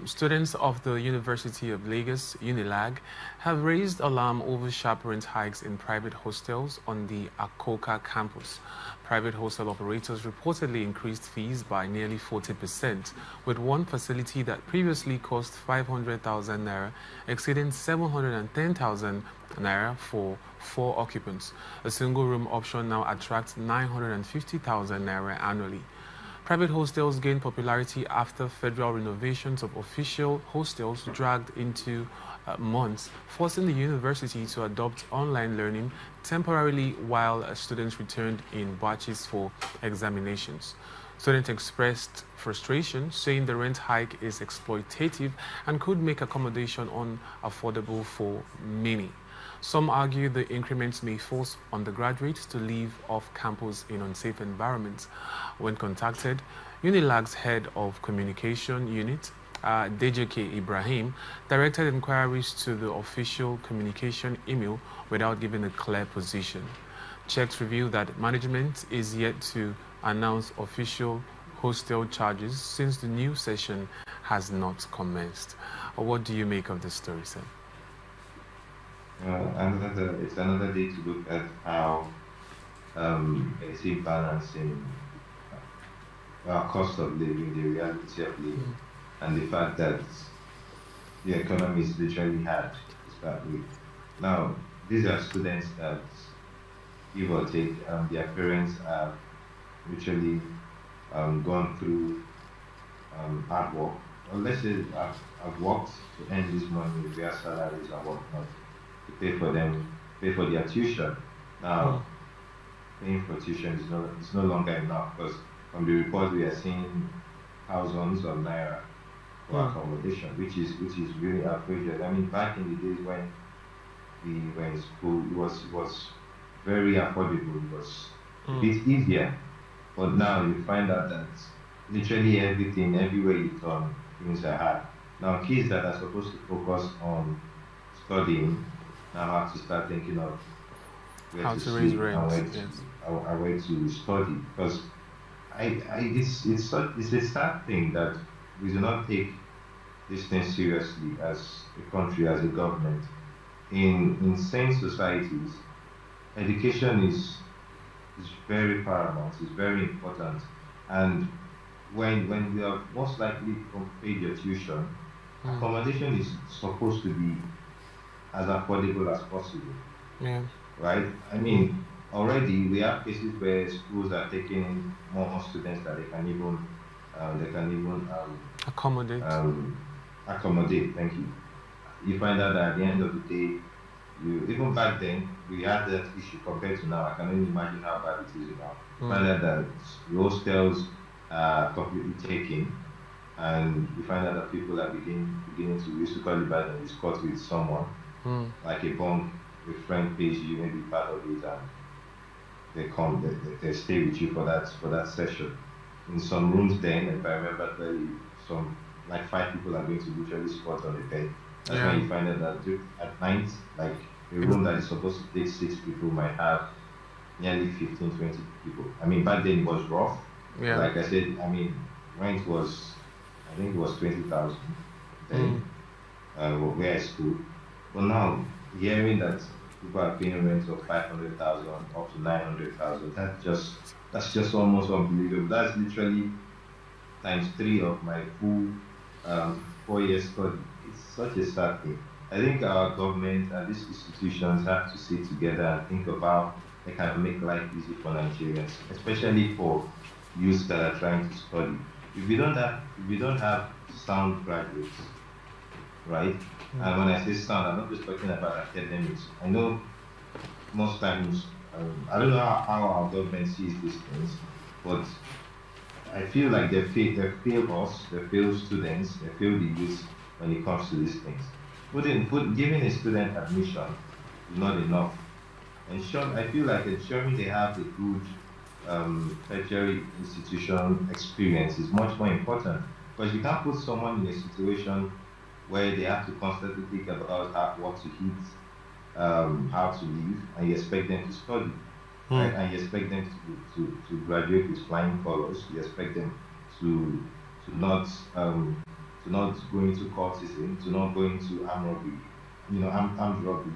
Students of the University of Lagos, UNILAG, have raised alarm over sharp rent hikes in private hostels on the Akoka campus. Private hostel operators reportedly increased fees by nearly 40%, with one facility that previously cost 500,000 naira exceeding 710,000 naira for 4 occupants. A single room option now attracts 950,000 naira annually. Private hostels gained popularity after federal renovations of official hostels dragged into months, forcing the university to adopt online learning temporarily while students returned in batches for examinations. Students expressed frustration, saying the rent hike is exploitative and could make accommodation unaffordable for many. Some argue the increments may force undergraduates to live off campus in unsafe environments. When contacted, UNILAG's head of communication unit, DJK Ibrahim, directed inquiries to the official communication email without giving a clear position. Checks reveal that management is yet to announce official hostel charges since the new session has not commenced. What do you make of this story, sir? It's another day to look at how it's balancing our cost of living, the reality of living, and the fact that the economy is literally hard to start with. Now, these are students that, give or take, their parents have literally gone through hard work. Well, let's say I've worked to earn this money, their salaries and whatnot, to pay for them, pay for their tuition. Now, paying for tuition is no longer enough because from the report we are seeing thousands of naira for accommodation, which is really outrageous. I mean, back in the days when we were in school, it was very affordable. It was a bit easier, but now you find out that literally everything, everywhere you turn, things are hard. Now, kids that are supposed to focus on studying now have to start thinking of where How to to raise sleep and rent, yes. where to study. Because it's a sad thing that we do not take this thing seriously as a country, as a government. In sane societies, education is very paramount, is very important. And when you are most likely to pay your tuition, accommodation is supposed to be as affordable as possible. Yeah. Right? I mean, already we have cases where schools are taking in more students that they can even Accommodate. accommodate. Thank you. You find out that at the end of the day, even back then we had that issue compared to now. I can only imagine how bad it is now. You find out that the hostels are completely taken, and you find out that people are beginning to, we used to call it back then, discuss with someone, like a bunk. A friend pays you maybe part of it, and they stay with you for that session. In some rooms, then, if I remember clearly, some like 5 people are going to literally squat on the bed. That's when you find out that at night, like a room that is supposed to take 6 people might have nearly 15, 20 people. I mean, back then it was rough. Yeah. Like I said, I mean, rent was, I think it was 20,000 then, where I school. But now, hearing that people are paying rent of 500,000 up to 900,000, that's just almost unbelievable. That's literally ×3 of my full 4 years study. It's such a sad thing. I think our government and these institutions have to sit together and think about how they can make life easy for Nigerians, especially for youths that are trying to study. If we don't have sound graduates, right? And when I say sound, I'm not just talking about academics. I know most times, I don't know how our government sees these things, but I feel like they fail us, they fail students, they fail the youth when it comes to these things. Giving a student admission is not enough. And I feel like ensuring they have a good tertiary institution experience is much more important, because you can't put someone in a situation where they have to constantly think about what to eat, how to live, and you expect them to study, right? And you expect them to graduate with flying colors. You expect them to not to not go into cultism, to not go into armed robbery, armed robbery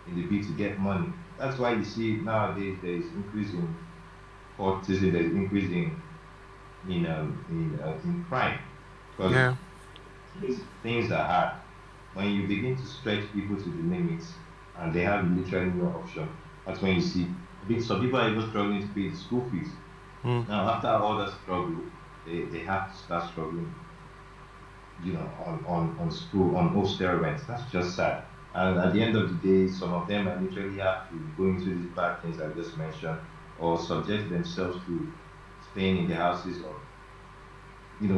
in the bid to get money. That's why you see nowadays there is increase in cultism, there is increase in crime, because Yeah. things are hard. When you begin to stretch people to the limits and they have literally no option, that's when you see some people are even struggling to pay the school fees. Mm. Now, after all that struggle, they have to start struggling, on school, on hostel rents. That's just sad. And at the end of the day, some of them might literally have to go into these bad things I just mentioned, or subject themselves to staying in the houses, or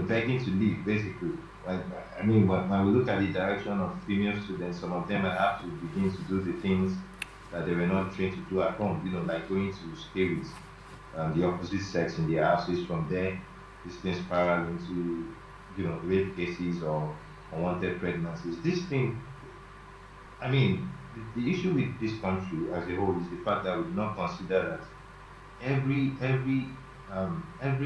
begging to leave, basically. When we look at the direction of female students, some of them might have to begin to do the things that they were not trained to do at home, like going to stay with the opposite sex in their houses. From there, this thing spiral into, rape cases or unwanted pregnancies. This thing, the issue with this country as a whole is the fact that we do not consider that every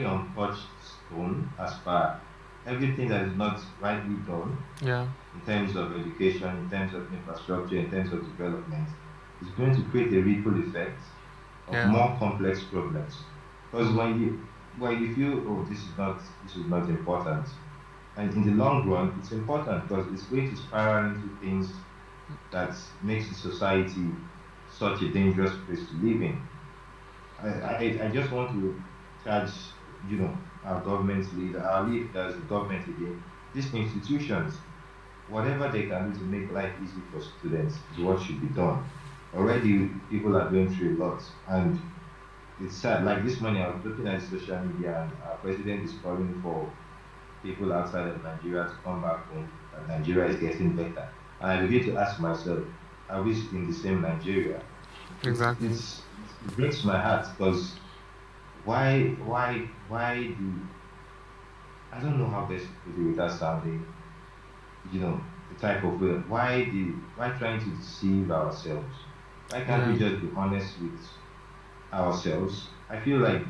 untouched stone, as far everything that is not rightly done Yeah. in terms of education, in terms of infrastructure, in terms of development, is going to create a ripple effect of Yeah. more complex problems. Because Mm. when you feel, oh, this is not important, and in the long run it's important, because it's going to spiral into things that makes the society such a dangerous place to live in. I just want to charge, our government leader, our leaders, the government again, these institutions, whatever they can do to make life easy for students is what should be done. Already people are going through a lot, and it's sad. Like this morning, I was looking at social media, and our president is calling for people outside of Nigeria to come back home, that Nigeria is getting better. And I begin to ask myself, are we in the same Nigeria? Exactly. It breaks my heart, because why do I don't know how best to put it without sounding, the type of way. Why trying to deceive ourselves? Why can't we Yeah. just be honest with ourselves? I feel like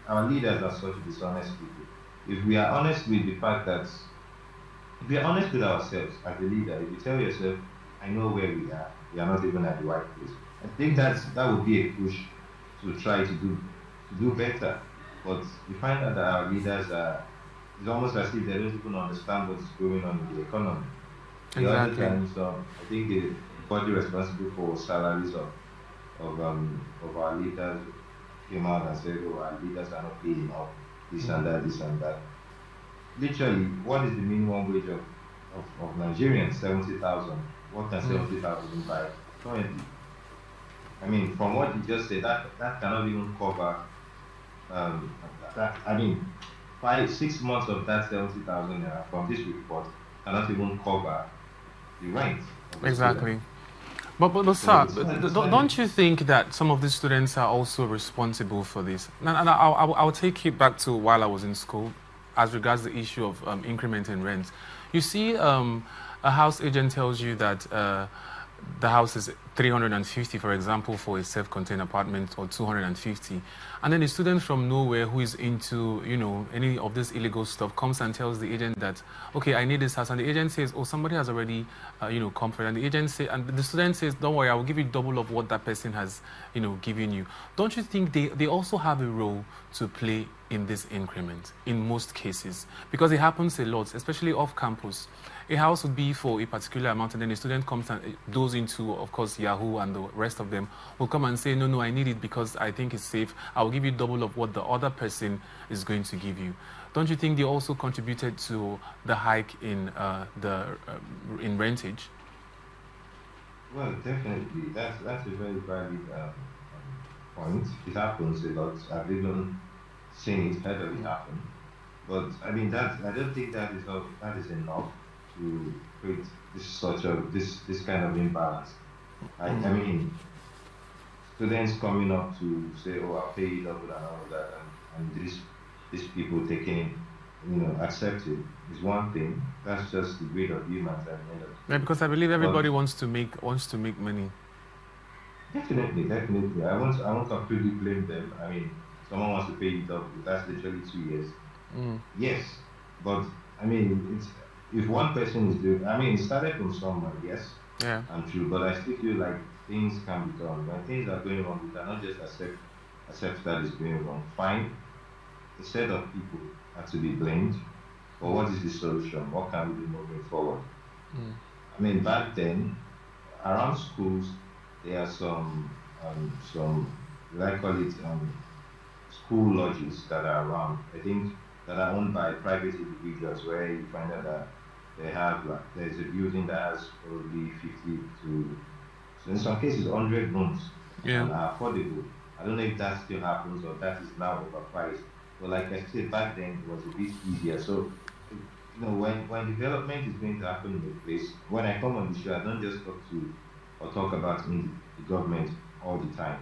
our leaders are such dishonest people. If we are honest with the fact that if we are honest with ourselves as a leader, if you tell yourself, I know where we are not even at the right place. I think that would be a push to try to do better. But we find out that our leaders it's almost as if they don't even understand what's going on in the economy. The other Exactly. time, I think the body responsible for salaries of our leaders came out and said, "Oh, our leaders are not paying enough, this and that, this and that." Literally, what is the minimum wage of Nigerians? 70,000. What can Mm. 70,000 buy currently? From what you just said, that cannot even cover. That I mean, 6 months of that 70,000 naira from this report cannot even cover the rent of a student. Exactly. But So sir, it's not. don't you think that some of these students are also responsible for this? And I'll take it back to while I was in school, as regards the issue of increment in rent. You see, a house agent tells you that the house is 350, for example, for a self-contained apartment, or 250, and then a student from nowhere who is into any of this illegal stuff comes and tells the agent that, okay, I need this house, and the agent says, oh, somebody has already come for it, and the student says, don't worry, I will give you double of what that person has given you. Don't you think they also have a role to play in this increment in most cases? Because it happens a lot, especially off campus. A house would be for a particular amount, and then a student comes and goes into, of course, Yahoo, and the rest of them will come and say, no, I need it because I think it's safe. I'll give you double of what the other person is going to give you. Don't you think they also contributed to the hike in in rentage? Well, definitely, that's a very valid point. It happens a lot. I've even seen it, heard of it happen. But I don't think that is enough to create this kind of imbalance. I Mm. mean, students coming up to say, "Oh, I'll pay you double," and all of that, and these people taking it, accept it, is one thing. That's just the greed of humans at the end of Yeah, the day. because I believe But everybody wants to make money. definitely, I won't completely blame them. Someone wants to pay you double. That's literally 2 years. Mm. Yes, but I mean, if one person is doing, I mean, it started from somewhere, yes, Yeah. and true, but I still feel like things can be done. When things are going wrong, we cannot just accept that it's going wrong. Fine, a set of people are to be blamed, but what is the solution? What can we do moving forward? Mm. I mean, back then, around schools, there are some, I call it school lodges that are around. I think that are owned by private individuals, where you find out that they have like there's a building that has probably 50 to, so in some cases 100 rooms Yeah. and are affordable. I don't know if that still happens or that is now overpriced. But like I said, back then it was a bit easier. So when development is going to happen in a place, when I come on the show, I don't just talk about the government all the time.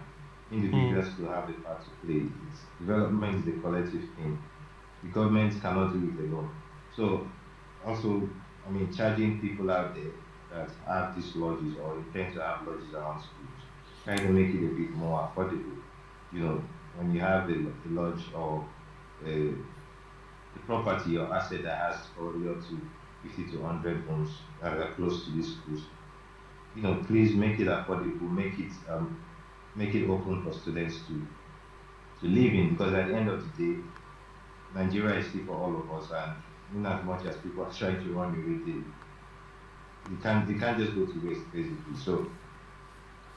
Mm. Individuals still have a part to play. Development is a collective thing. The government cannot do it alone. So also, I mean, charging people out there that have these lodges or intend to have lodges around schools, trying to make it a bit more affordable. When you have a lodge or a, a property or asset that has probably up to 50 to 100 rooms that are close to these schools, please make it affordable, make it open for students to live in, because at the end of the day, Nigeria is still for all of us, and in as much as people are trying to run away, they can't just go to waste basically. So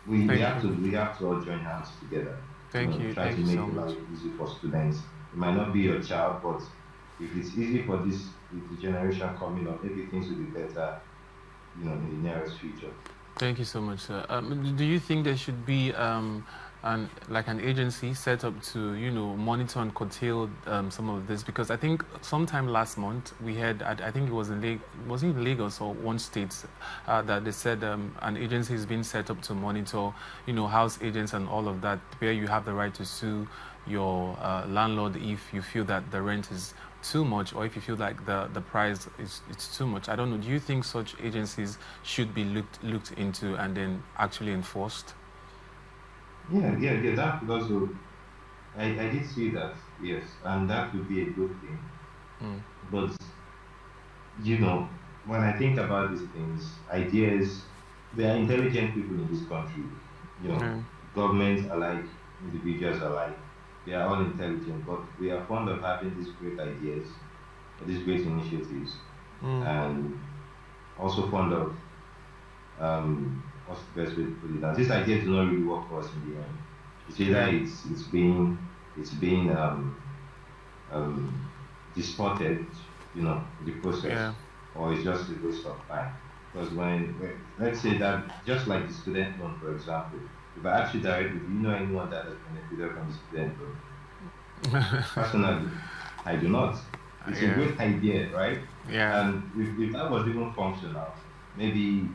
we, we Thank have you. to we have to all join hands together, Thank you. try Thank to you so make much. life easy for students. It might not be your child, but if it's easy for the generation coming up, maybe things will be better, in the nearest future. Thank you so much, sir. Do you think there should be an agency set up to monitor and curtail some of this? Because I think sometime last month we had, I think it was was it Lagos or one state, that they said an agency is being set up to monitor house agents and all of that, where you have the right to sue your landlord if you feel that the rent is too much, or if you feel like the price is it's too much. I don't know. Do you think such agencies should be looked into and then actually enforced? Yeah, yeah, yeah. That could also, I did see that, yes, and that would be a good thing. Mm. But you know, when I think about these things, ideas, there are intelligent people in this country, you know, Yeah. governments alike, individuals alike, they are all intelligent, but we are fond of having these great ideas or these great initiatives, Mm. and also fond of, what's the best way to put it? Now, this idea does not really work for us in the end. It's either Yeah. it's being um, distorted, in the Yeah. process, or it's just a waste of time. Because let's say that, just like the student loan, for example, if I ask you directly, do you know anyone that has benefited from the student loan? Personally, I do not. It's a Yeah. great idea, right? Yeah. And if that was even functional, maybe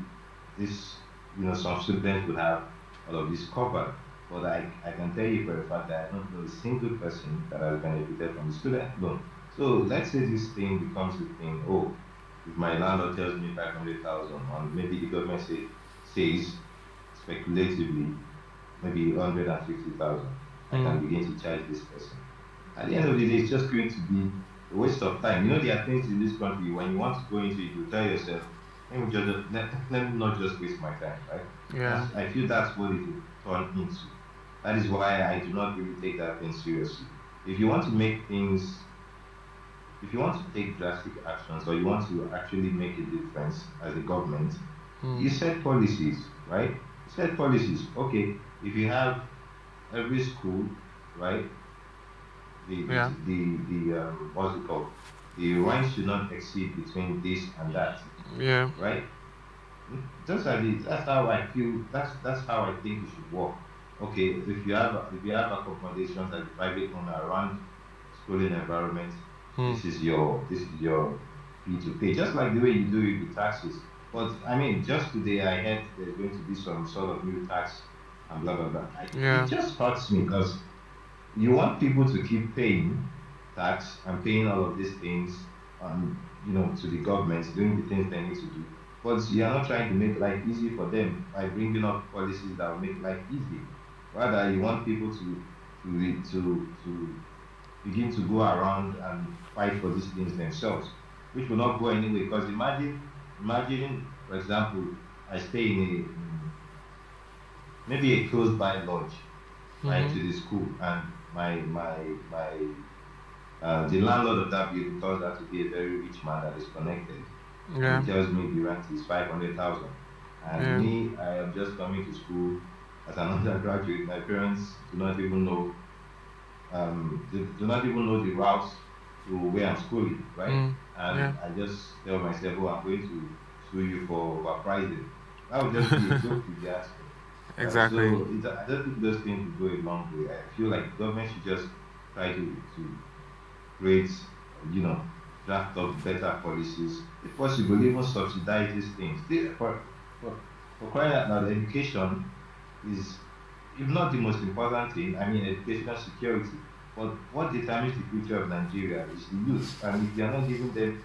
some students would have all of this covered. But I can tell you for a fact that I don't know a single person that has benefited from the student loan. So let's say this thing becomes a thing. Oh, if my landlord tells me 500,000, and maybe the government says speculatively maybe 150,000, I Mm. can begin to charge this person. At the end of the day, it's just going to be a waste of time. There are things in this country, when you want to go into it, you tell yourself, let me not just waste my time, right? Yeah. I feel that's what it will turn into. That is why I do not really take that thing seriously. If you want to make things, if you want to take drastic actions, or you want to actually make a difference as a government, Mm. you set policies, right? You set policies. Okay, if you have every school, right? Yeah. What's it called? The rent should not exceed between this and that, Yeah. right? That's how I feel. That's how I think it should work. Okay, if you have accommodations at the private owner around schooling environment, Mm. this is your fee to pay, just like the way you do it with taxes. But I mean, just today I heard there's going to be some sort of new tax and blah blah blah. It Yeah. just hurts me, because you want people to keep paying tax and paying all of these things, to the government, doing the things they need to do. But you're not trying to make life easy for them by bringing up policies that will make life easy. Rather, you want people to begin to go around and fight for these things themselves. which will not go anywhere. Because imagine, for example, I stay in maybe a close by lodge, right, Mm-hmm. to the school, and my the landlord of that building turns out to be a very rich man that is connected, and Yeah. he tells me the rent is 500,000, and Yeah. me, I am just coming to school as an undergraduate. My parents do not even know they do not even know the routes to where I'm schooling, right? Mm. Yeah. And I just tell myself, oh, I'm going to sue you for overpricing. That would just be a joke if you ask me, right? Exactly. So I don't think those things will go a long way. I feel like government should just try to create, you know, draft up better policies. If possible, even subsidize these things. For crying out loud, education is, if not the most important thing, I mean, educational security. But what determines the future of Nigeria is the youth. And if you are not giving them,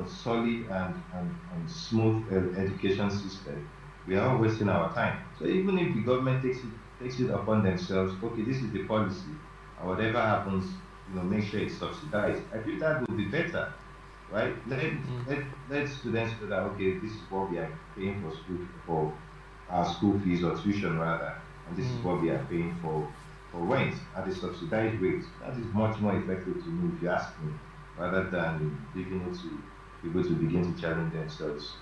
a solid and smooth education system, we are all wasting our time. So even if the government takes it upon themselves, okay, this is the policy, and whatever happens, make sure it's subsidized. I feel that would be better, right? Let students know that, okay, this is what we are paying for our school fees or tuition rather, and this is Mm. what we are paying for rent at a subsidized rate. That is much more effective to me, if you ask me, rather than leaving it to people to begin to challenge themselves.